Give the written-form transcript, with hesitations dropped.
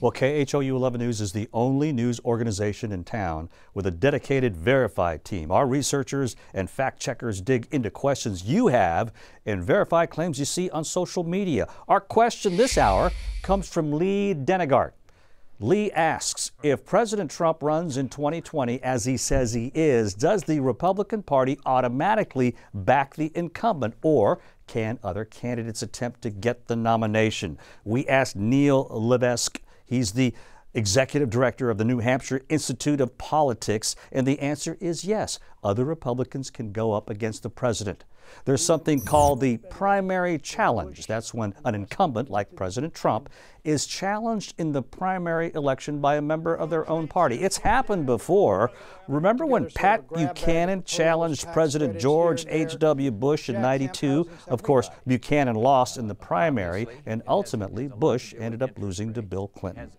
Well, KHOU 11 News is the only news organization in town with a dedicated verified team. Our researchers and fact checkers dig into questions you have and verify claims you see on social media. Our question this hour comes from Lee Denegart. Lee asks, if President Trump runs in 2020 as he says he is, does the Republican Party automatically back the incumbent, or can other candidates attempt to get the nomination? We asked Neil Levesque. He's the executive director of the New Hampshire Institute of Politics, and the answer is yes. Other Republicans can go up against the president. There's something called the primary challenge. That's when an incumbent, like President Trump, is challenged in the primary election by a member of their own party. It's happened before. Remember when Pat Buchanan challenged President George H.W. Bush in '92? Of course, Buchanan lost in the primary, and ultimately Bush ended up losing to Bill Clinton.